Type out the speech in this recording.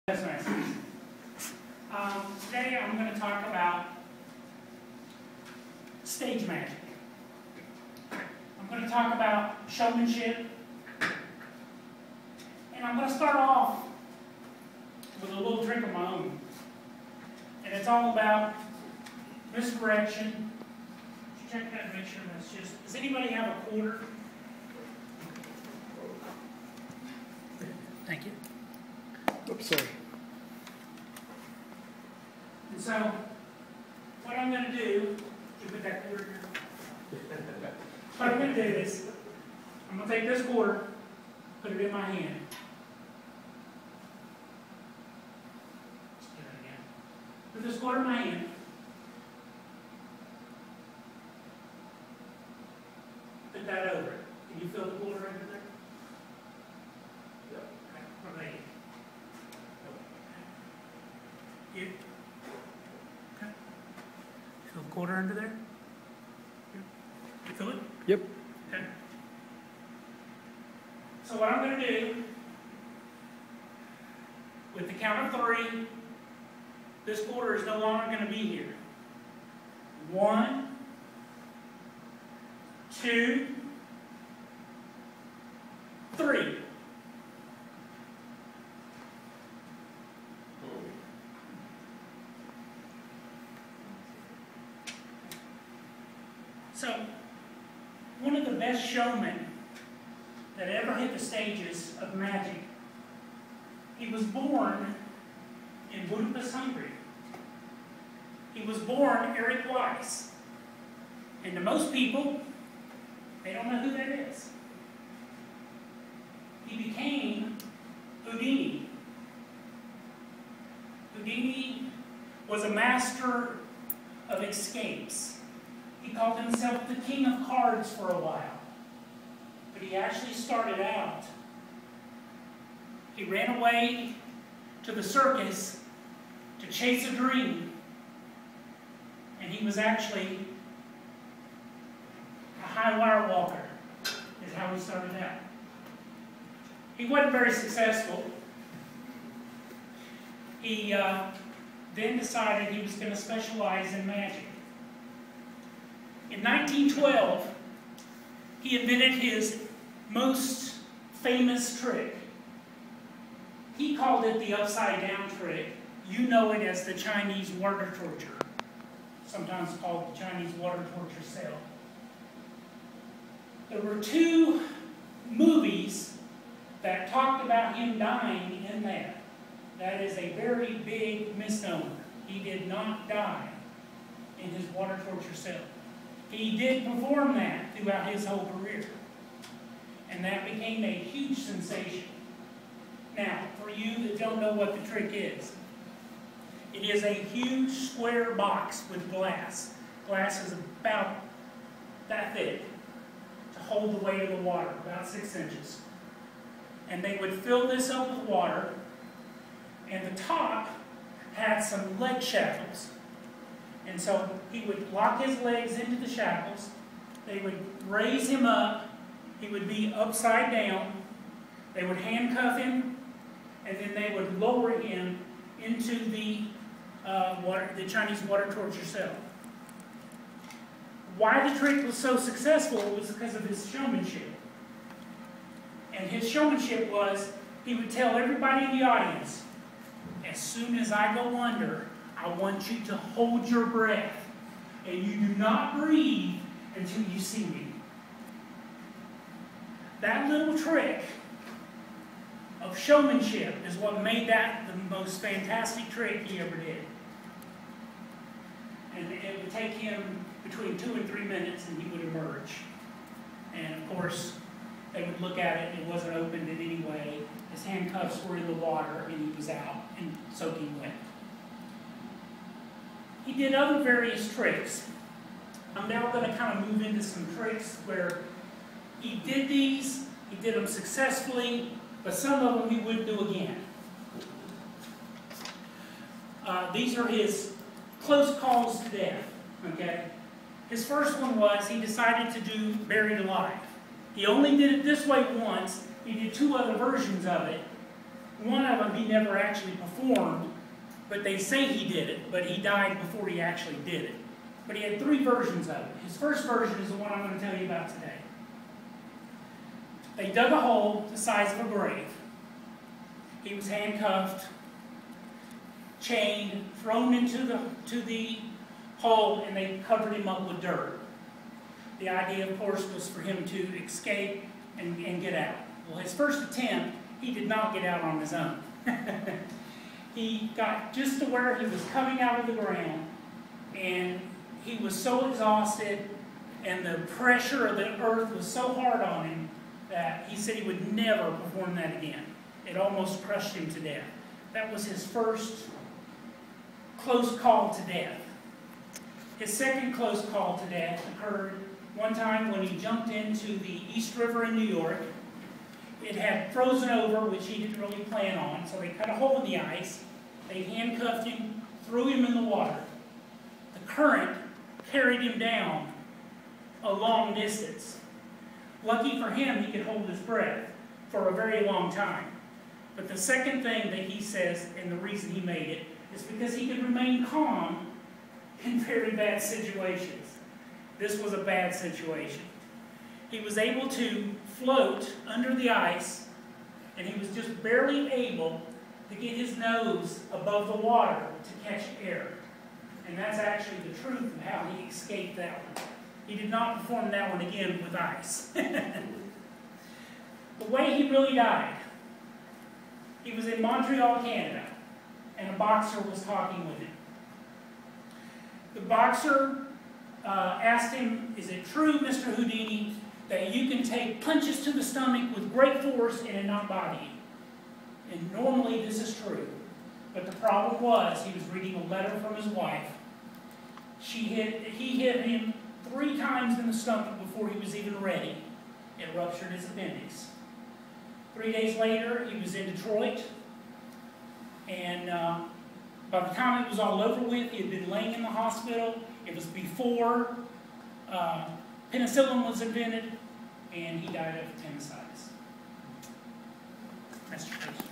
That's nice. Today I'm going to talk about stage magic. I'm going to talk about showmanship. And I'm going to start off with a little trick of my own. And it's all about misdirection. Check that and make sure that's just... Does anybody have a quarter? Thank you. Oops, sorry. And so, what I'm going to do, you put that quarter here. What I'm going to do is, I'm going to take this quarter, put it in my hand. Let's do that again. Put this quarter in my hand. Put that over it. Can you feel the quarter under there? Yep. Okay. What about you? You? Okay. Feel the quarter under there? You feel it? Yep. Okay. So what I'm going to do, with the count of 3, this quarter is no longer going to be here. 1, 2, 3. So, one of the best showmen that ever hit the stages of magic, he was born in Budapest, Hungary. He was born Eric Weiss. And to most people, they don't know who that is. He became Houdini. Houdini was a master of escapes. He called himself the king of cards for a while. But he actually started out. He ran away to the circus to chase a dream. And he was actually a high wire walker, is how he started out. He wasn't very successful. He then decided he was going to specialize in magic. In 1912, he invented his most famous trick. He called it the upside-down trick. You know it as the Chinese water torture, sometimes called the Chinese water torture cell. There were 2 movies that talked about him dying in that. That is a very big misnomer. He did not die in his water torture cell. He did perform that throughout his whole career. And that became a huge sensation. Now, for you that don't know what the trick is, it is a huge square box with glass. Glass is about that thick to hold the weight of the water, about 6 inches. And they would fill this up with water, and the top had some leg shackles. And so he would lock his legs into the shackles, they would raise him up, he would be upside down, they would handcuff him, and then they would lower him into the Chinese water torture cell. Why the trick was so successful was because of his showmanship. And his showmanship was, he would tell everybody in the audience, as soon as I go under, I want you to hold your breath, and you do not breathe until you see me. That little trick of showmanship is what made that the most fantastic trick he ever did. And it would take him between 2 and 3 minutes, and he would emerge. And of course, they would look at it, and it wasn't opened in any way. His handcuffs were in the water, and he was out and soaking wet. He did other various tricks. I'm now going to kind of move into some tricks where he did these, he did them successfully, but some of them he wouldn't do again. These are his close calls to death, okay? His first one was he decided to do Buried Alive. He only did it this way once. He did 2 other versions of it, One of them he never actually performed, but they say he did it, but he died before he actually did it. But he had 3 versions of it. His first version is the one I'm going to tell you about today. They dug a hole the size of a grave. He was handcuffed, chained, thrown into the hole, and they covered him up with dirt. The idea, of course, was for him to escape and get out. Well, his first attempt, he did not get out on his own. He got just to where he was coming out of the ground, and he was so exhausted, and the pressure of the earth was so hard on him that he said he would never perform that again. It almost crushed him to death. That was his first close call to death. His second close call to death occurred one time when he jumped into the East River in New York. It had frozen over, which he didn't really plan on, so they cut a hole in the ice. They handcuffed him, threw him in the water. The current carried him down a long distance. Lucky for him, he could hold his breath for a very long time. But the second thing that he says, and the reason he made it, is because he could remain calm in very bad situations. This was a bad situation. He was able to float under the ice, and he was just barely able to get his nose above the water to catch air. And that's actually the truth of how he escaped that one. He did not perform that one again with ice. The way he really died, he was in Montreal, Canada, and a boxer was talking with him. The boxer asked him, "Is it true, Mr. Houdini, that you can take punches to the stomach with great force and it not bother you?" And normally this is true. But the problem was, he was reading a letter from his wife. He hit him 3 times in the stomach before he was even ready. It ruptured his appendix. 3 days later, he was in Detroit. And by the time it was all over with, he had been laying in the hospital. It was before penicillin was invented, and he died of appendicitis. That's your question.